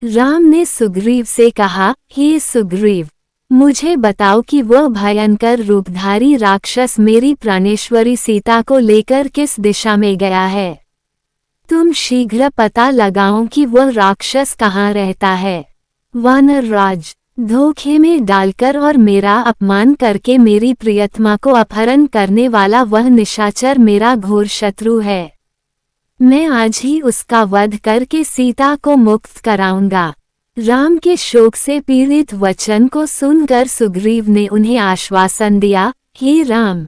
राम ने सुग्रीव से कहा, हे सुग्रीव, मुझे बताओ कि वह भयंकर रूपधारी राक्षस मेरी प्राणेश्वरी सीता को लेकर किस दिशा में गया है। तुम शीघ्र पता लगाओ कि वह राक्षस कहाँ रहता है। वानर राज, धोखे में डालकर और मेरा अपमान करके मेरी प्रियतमा को अपहरण करने वाला वह निशाचर मेरा घोर शत्रु है। मैं आज ही उसका वध करके सीता को मुक्त कराऊंगा। राम के शोक से पीड़ित वचन को सुनकर सुग्रीव ने उन्हें आश्वासन दिया, हे राम,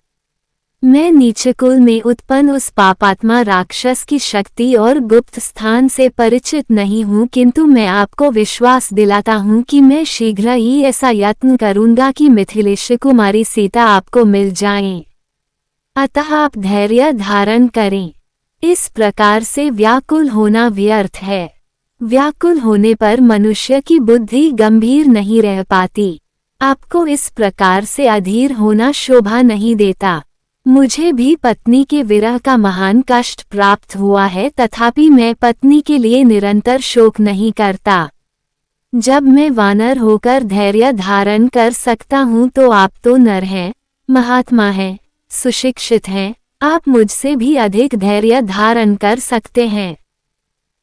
मैं नीच कुल में उत्पन्न उस पापात्मा राक्षस की शक्ति और गुप्त स्थान से परिचित नहीं हूँ, किंतु मैं आपको विश्वास दिलाता हूँ कि मैं शीघ्र ही ऐसा यत्न करूँगा कि मिथिलेश कुमारी सीता आपको मिल जाए। अतः आप धैर्य धारण करें। इस प्रकार से व्याकुल होना व्यर्थ है। व्याकुल होने पर मनुष्य की बुद्धि गंभीर नहीं रह पाती। आपको इस प्रकार से अधीर होना शोभा नहीं देता। मुझे भी पत्नी के विरह का महान कष्ट प्राप्त हुआ है, तथापि मैं पत्नी के लिए निरंतर शोक नहीं करता। जब मैं वानर होकर धैर्य धारण कर सकता हूँ तो आप तो नर हैं, महात्मा हैं, सुशिक्षित हैं, आप मुझसे भी अधिक धैर्य धारण कर सकते हैं।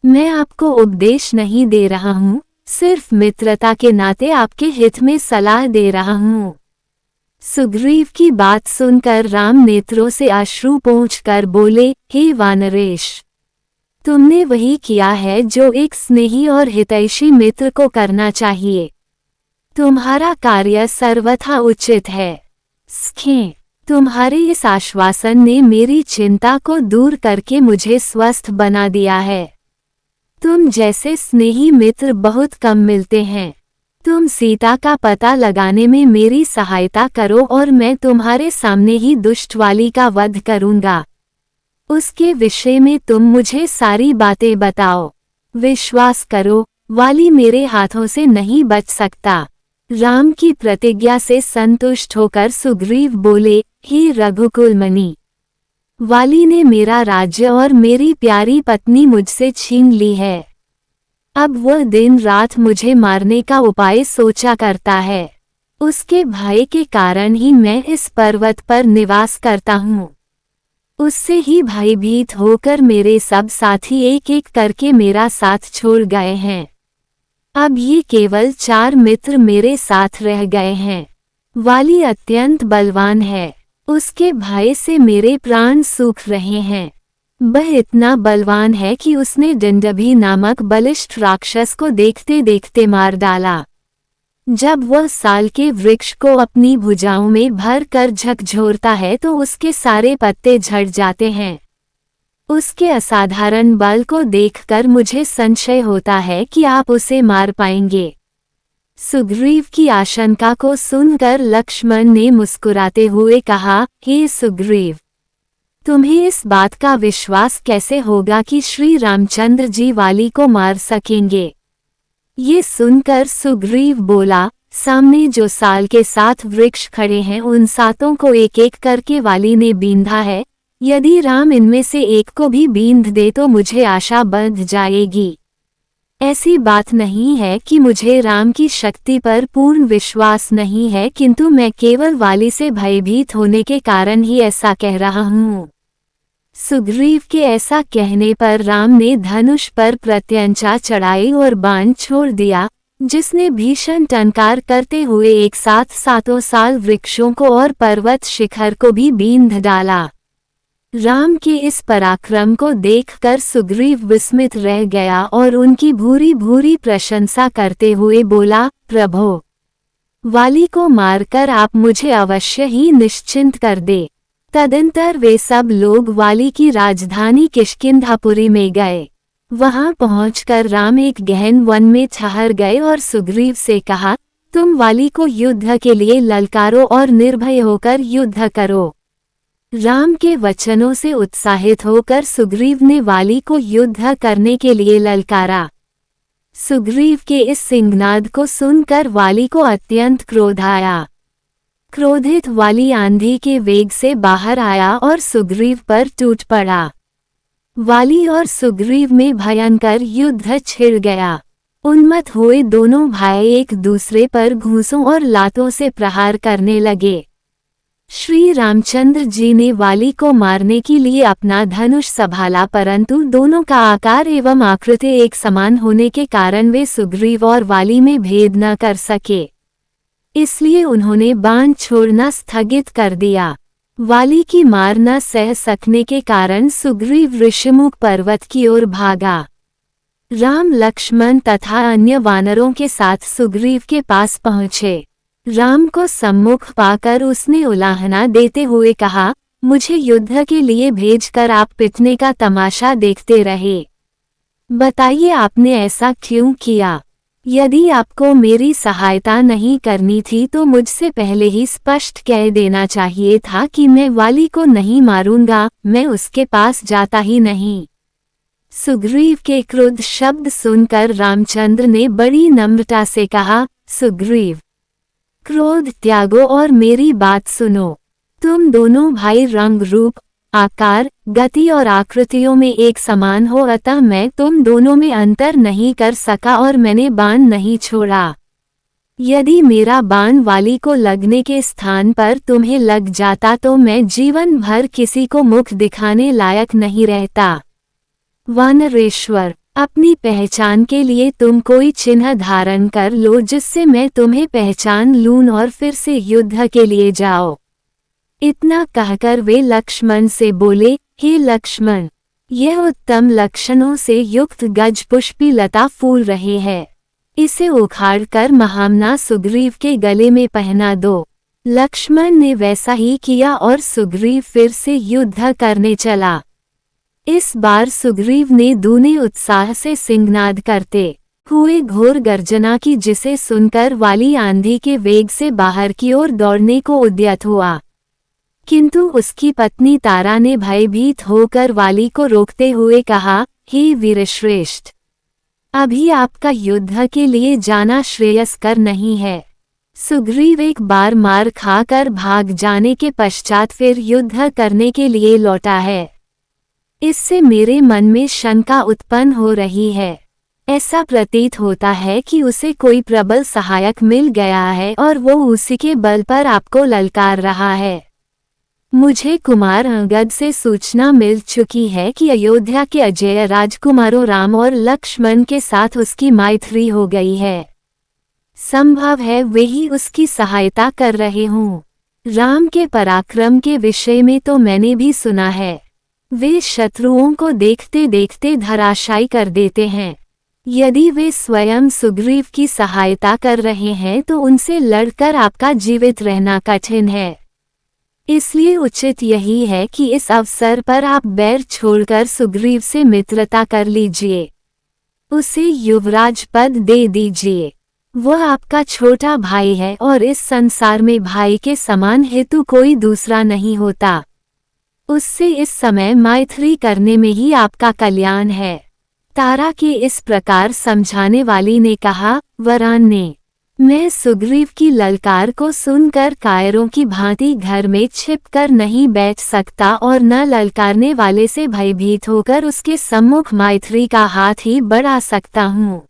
मैं आपको उपदेश नहीं दे रहा हूँ, सिर्फ मित्रता के नाते आपके हित में सलाह दे रहा हूँ। सुग्रीव की बात सुनकर राम नेत्रों से अश्रु पोंछकर बोले, हे वानरेश, तुमने वही किया है जो एक स्नेही और हितैषी मित्र को करना चाहिए। तुम्हारा कार्य सर्वथा उचित है। सखें, तुम्हारे इस आश्वासन ने मेरी चिंता को दूर करके मुझे स्वस्थ बना दिया है। तुम जैसे स्नेही मित्र बहुत कम मिलते हैं। तुम सीता का पता लगाने में मेरी सहायता करो और मैं तुम्हारे सामने ही दुष्ट वाली का वध करूंगा। उसके विषय में तुम मुझे सारी बातें बताओ। विश्वास करो, वाली मेरे हाथों से नहीं बच सकता। राम की प्रतिज्ञा से संतुष्ट होकर सुग्रीव बोले, हे रघुकुल मणि, वाली ने मेरा राज्य और मेरी प्यारी पत्नी मुझसे छीन ली है। अब वह दिन रात मुझे मारने का उपाय सोचा करता है। उसके भय के कारण ही मैं इस पर्वत पर निवास करता हूँ। उससे ही भयभीत होकर मेरे सब साथी एक एक करके मेरा साथ छोड़ गए हैं। अब ये केवल 4 मित्र मेरे साथ रह गए हैं। वाली अत्यंत बलवान है, उसके भय से मेरे प्राण सूख रहे हैं। वह इतना बलवान है कि उसने डंडभी नामक बलिष्ठ राक्षस को देखते देखते मार डाला। जब वह साल के वृक्ष को अपनी भुजाओं में भर कर झकझोरता है तो उसके सारे पत्ते झड़ जाते हैं। उसके असाधारण बल को देखकर मुझे संशय होता है कि आप उसे मार पाएंगे। सुग्रीव की आशंका को सुनकर लक्ष्मण ने मुस्कुराते हुए कहा, हे सुग्रीव, तुम्हें इस बात का विश्वास कैसे होगा कि श्री रामचंद्र जी वाली को मार सकेंगे। ये सुनकर सुग्रीव बोला, सामने जो साल के 7 वृक्ष खड़े हैं उन 7 को एक एक करके वाली ने बींधा है। यदि राम इनमें से एक को भी बींध दे तो मुझे आशा बंध जाएगी। ऐसी बात नहीं है कि मुझे राम की शक्ति पर पूर्ण विश्वास नहीं है, किंतु मैं केवल वाली से भयभीत होने के कारण ही ऐसा कह रहा हूँ। सुग्रीव के ऐसा कहने पर राम ने धनुष पर प्रत्यंचा चढ़ाई और बाण छोड़ दिया, जिसने भीषण टंकार करते हुए एक साथ 7 साल वृक्षों को और पर्वत शिखर को भी बींध डाला। राम के इस पराक्रम को देखकर सुग्रीव विस्मित रह गया और उनकी भूरी भूरी प्रशंसा करते हुए बोला, प्रभो, वाली को मारकर आप मुझे अवश्य ही निश्चिंत कर दे। तदंतर वे सब लोग वाली की राजधानी किष्किंधापुरी में गए। वहां पहुंचकर राम एक गहन वन में ठहर गए और सुग्रीव से कहा, तुम वाली को युद्ध के लिए ललकारो और निर्भय होकर युद्ध करो। राम के वचनों से उत्साहित होकर सुग्रीव ने वाली को युद्ध करने के लिए ललकारा। सुग्रीव के इस सिंहनाद को सुनकर वाली को अत्यंत क्रोध आया। क्रोधित वाली आंधी के वेग से बाहर आया और सुग्रीव पर टूट पड़ा। वाली और सुग्रीव में भयंकर युद्ध छिड़ गया। उन्मत्त हुए दोनों भाई एक दूसरे पर घूंसों और लातों से प्रहार करने लगे। श्री रामचंद्र जी ने वाली को मारने के लिए अपना धनुष संभाला, परंतु दोनों का आकार एवं आकृति एक समान होने के कारण वे सुग्रीव और वाली में भेद न कर सके। इसलिए उन्होंने बाण छोड़ना स्थगित कर दिया। वाली की मार न सह सकने के कारण सुग्रीव ऋषिमुख पर्वत की ओर भागा। राम लक्ष्मण तथा अन्य वानरों के साथ सुग्रीव के पास पहुँचे। राम को सम्मुख पाकर उसने उलाहना देते हुए कहा, मुझे युद्ध के लिए भेजकर आप पिटने का तमाशा देखते रहे। बताइए आपने ऐसा क्यों किया? यदि आपको मेरी सहायता नहीं करनी थी तो मुझसे पहले ही स्पष्ट कह देना चाहिए था कि मैं वाली को नहीं मारूंगा, मैं उसके पास जाता ही नहीं। सुग्रीव के क्रुद्ध शब्द सुनकर रामचंद्र ने बड़ी नम्रता से कहा, सुग्रीव, क्रोध त्यागो और मेरी बात सुनो। तुम दोनों भाई रंग रूप, आकार, गति और आकृतियों में एक समान हो, अतः मैं तुम दोनों में अंतर नहीं कर सका और मैंने बाण नहीं छोड़ा। यदि मेरा बाण वाली को लगने के स्थान पर तुम्हें लग जाता तो मैं जीवन भर किसी को मुख दिखाने लायक नहीं रहता। वानरेश्वर, अपनी पहचान के लिए तुम कोई चिन्ह धारण कर लो जिससे मैं तुम्हें पहचान लूं और फिर से युद्ध के लिए जाओ। इतना कहकर वे लक्ष्मण से बोले, हे लक्ष्मण, यह उत्तम लक्षणों से युक्त गजपुष्पी लता फूल रहे है, इसे उखाड़कर महामना सुग्रीव के गले में पहना दो। लक्ष्मण ने वैसा ही किया और सुग्रीव फिर से युद्ध करने चला। इस बार सुग्रीव ने दूने उत्साह से सिंहनाद करते हुए घोर गर्जना की, जिसे सुनकर वाली आंधी के वेग से बाहर की ओर दौड़ने को उद्यत हुआ। किंतु उसकी पत्नी तारा ने भयभीत होकर वाली को रोकते हुए कहा, हे वीरश्रेष्ठ, अभी आपका युद्ध के लिए जाना श्रेयस्कर नहीं है। सुग्रीव एक बार मार खाकर भाग जाने के पश्चात फिर युद्ध करने के लिए लौटा है। इससे मेरे मन में शंका उत्पन्न हो रही है। ऐसा प्रतीत होता है कि उसे कोई प्रबल सहायक मिल गया है और वो उसी के बल पर आपको ललकार रहा है। मुझे कुमार अंगद से सूचना मिल चुकी है कि अयोध्या के अजेय राजकुमारों राम और लक्ष्मण के साथ उसकी मैत्री हो गई है। संभव है वे ही उसकी सहायता कर रहे हों। राम के पराक्रम के विषय में तो मैंने भी सुना है, वे शत्रुओं को देखते देखते धराशायी कर देते हैं। यदि वे स्वयं सुग्रीव की सहायता कर रहे हैं तो उनसे लड़कर आपका जीवित रहना कठिन है। इसलिए उचित यही है कि इस अवसर पर आप बैर छोड़कर सुग्रीव से मित्रता कर लीजिए, उसे युवराज पद दे दीजिए। वह आपका छोटा भाई है और इस संसार में भाई के समान हेतु कोई दूसरा नहीं होता। उससे इस समय मैत्री करने में ही आपका कल्याण है। तारा के इस प्रकार समझाने वाली ने कहा, वरान ने, मैं सुग्रीव की ललकार को सुनकर कायरों की भांति घर में छिपकर नहीं बैठ सकता और न ललकारने वाले से भयभीत होकर उसके सम्मुख मैत्री का हाथ ही बढ़ा सकता हूँ।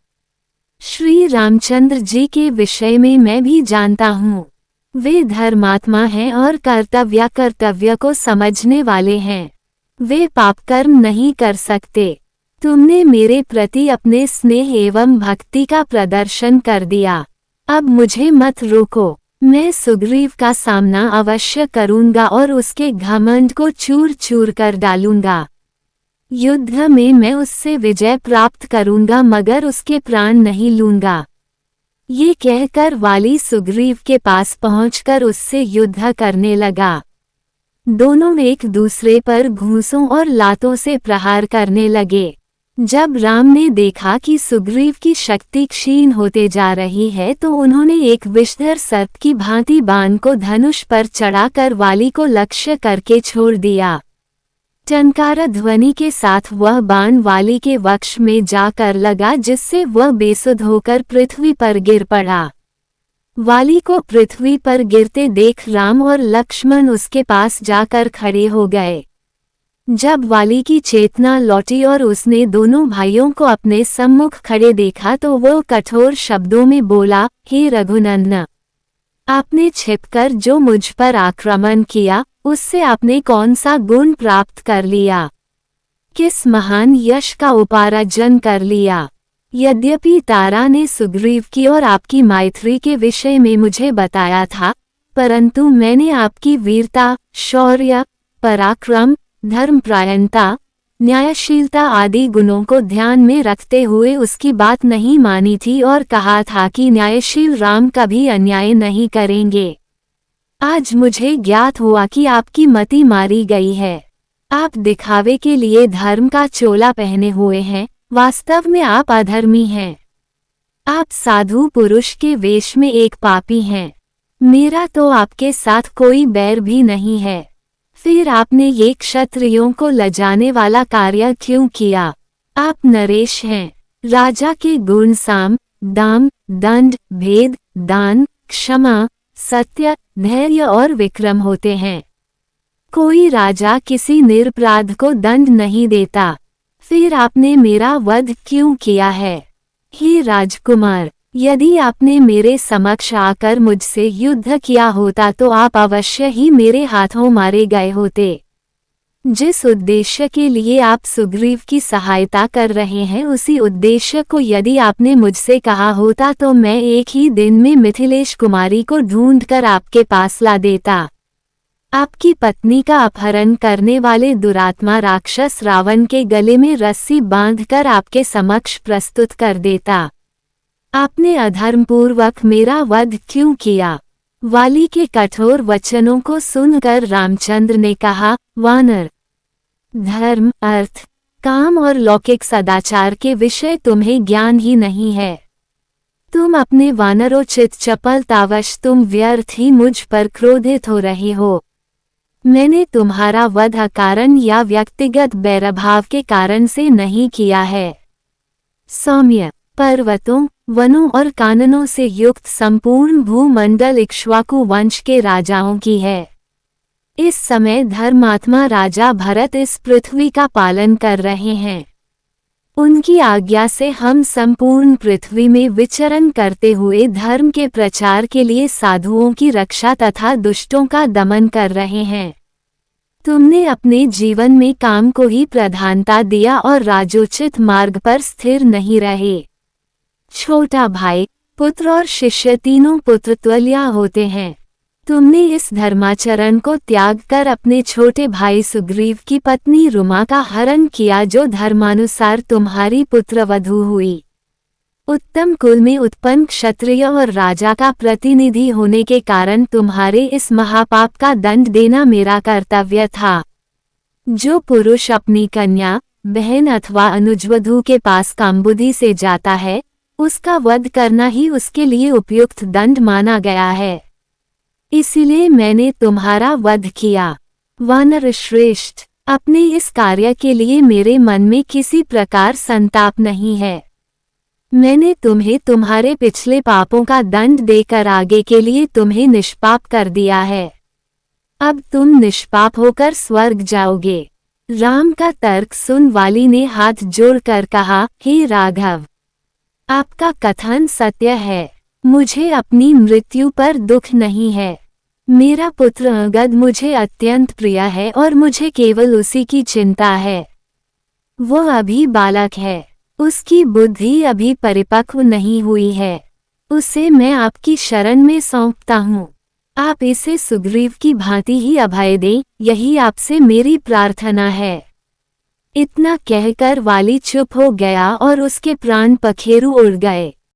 श्री रामचंद्र जी के विषय में मैं भी जानता हूँ, वे धर्मात्मा हैं और कर्तव्य को समझने वाले हैं। वे पापकर्म नहीं कर सकते। तुमने मेरे प्रति अपने स्नेह एवं भक्ति का प्रदर्शन कर दिया, अब मुझे मत रोको। मैं सुग्रीव का सामना अवश्य करूंगा और उसके घमंड को चूर चूर कर डालूंगा। युद्ध में मैं उससे विजय प्राप्त करूंगा मगर उसके प्राण नहीं लूंगा। ये कहकर वाली सुग्रीव के पास पहुंचकर उससे युद्ध करने लगा। दोनों एक दूसरे पर घूंसों और लातों से प्रहार करने लगे। जब राम ने देखा कि सुग्रीव की शक्ति क्षीण होते जा रही है तो उन्होंने एक विषधर सर्प की भांति बाण को धनुष पर चढ़ाकर वाली को लक्ष्य करके छोड़ दिया। टंकार ध्वनि के साथ वह बाण वाली के वक्ष में जाकर लगा, जिससे वह बेसुध होकर पृथ्वी पर गिर पड़ा। वाली को पृथ्वी पर गिरते देख राम और लक्ष्मण उसके पास जाकर खड़े हो गए। जब वाली की चेतना लौटी और उसने दोनों भाइयों को अपने सम्मुख खड़े देखा तो वो कठोर शब्दों में बोला, हे रघुनंदन, आपने छिपकर जो मुझ पर आक्रमण किया, उससे आपने कौन सा गुण प्राप्त कर लिया? किस महान यश का उपार्जन कर लिया? यद्यपि तारा ने सुग्रीव की और आपकी मैत्री के विषय में मुझे बताया था, परंतु मैंने आपकी वीरता, शौर्य, पराक्रम, धर्मपरायणता, न्यायशीलता आदि गुणों को ध्यान में रखते हुए उसकी बात नहीं मानी थी और कहा था कि न्यायशील राम कभी अन्याय नहीं करेंगे। आज मुझे ज्ञात हुआ कि आपकी मति मारी गई है। आप दिखावे के लिए धर्म का चोला पहने हुए हैं, वास्तव में आप अधर्मी हैं। आप साधु पुरुष के वेश में एक पापी हैं। मेरा तो आपके साथ कोई बैर भी नहीं है, फिर आपने ये क्षत्रियों को लजाने वाला कार्य क्यों किया? आप नरेश हैं। राजा के गुण साम, दाम, दंड, भेद, दान, क्षमा, सत्य, धैर्य और विक्रम होते हैं। कोई राजा किसी निरपराध को दंड नहीं देता। फिर आपने मेरा वध क्यों किया है? हे राजकुमार, यदि आपने मेरे समक्ष आकर मुझसे युद्ध किया होता तो आप अवश्य ही मेरे हाथों मारे गए होते। जिस उद्देश्य के लिए आप सुग्रीव की सहायता कर रहे हैं, उसी उद्देश्य को यदि आपने मुझसे कहा होता तो मैं एक ही दिन में मिथिलेश कुमारी को ढूंढकर आपके पास ला देता। आपकी पत्नी का अपहरण करने वाले दुरात्मा राक्षस रावण के गले में रस्सी बांधकर आपके समक्ष प्रस्तुत कर देता। आपने अधर्मपूर्वक मेरा वध क्यों किया? वाली के कठोर वचनों को सुनकर रामचंद्र ने कहा, वानर, धर्म, अर्थ, काम और लौकिक सदाचार के विषय तुम्हें ज्ञान ही नहीं है। तुम अपने वानरोचित चपलतावश तुम व्यर्थ ही मुझ पर क्रोधित हो रहे हो। मैंने तुम्हारा वध अकारण या व्यक्तिगत बैरभाव के कारण से नहीं किया है। सौम्य, पर्वतों, वनों और काननों से युक्त संपूर्ण भूमंडल इक्ष्वाकु वंश के राजाओं की है। इस समय धर्मात्मा राजा भरत इस पृथ्वी का पालन कर रहे हैं। उनकी आज्ञा से हम संपूर्ण पृथ्वी में विचरण करते हुए धर्म के प्रचार के लिए साधुओं की रक्षा तथा दुष्टों का दमन कर रहे हैं। तुमने अपने जीवन में काम को ही प्रधानता दिया और राजोचित मार्ग पर स्थिर नहीं रहे। छोटा भाई, पुत्र और शिष्य तीनों पुत्रतुल्य होते हैं। तुमने इस धर्माचरण को त्याग कर अपने छोटे भाई सुग्रीव की पत्नी रुमा का हरण किया, जो धर्मानुसार तुम्हारी पुत्रवधू हुई। उत्तम कुल में उत्पन्न क्षत्रिय और राजा का प्रतिनिधि होने के कारण तुम्हारे इस महापाप का दंड देना मेरा कर्तव्य था। जो पुरुष अपनी कन्या, बहन अथवा अनुजवधू के पास कामबुद्धि से जाता है, उसका वध करना ही उसके लिए उपयुक्त दंड माना गया है। इसीलिए मैंने तुम्हारा वध किया। वानर श्रेष्ठ, अपने इस कार्य के लिए मेरे मन में किसी प्रकार संताप नहीं है। मैंने तुम्हें तुम्हारे पिछले पापों का दंड देकर आगे के लिए तुम्हें निष्पाप कर दिया है। अब तुम निष्पाप होकर स्वर्ग जाओगे। राम का तर्क सुन वाली ने हाथ जोड़कर कहा, हे राघव, आपका कथन सत्य है। मुझे अपनी मृत्यु पर दुख नहीं है। मेरा पुत्र अंगद मुझे अत्यंत प्रिय है और मुझे केवल उसी की चिंता है। वो अभी बालक है, उसकी बुद्धि अभी परिपक्व नहीं हुई है। उसे मैं आपकी शरण में सौंपता हूँ। आप इसे सुग्रीव की भांति ही अभय दें, यही आपसे मेरी प्रार्थना है। इतना कहकर वाली चुप हो गया और उसके प्राण पखेरु उड़ गए।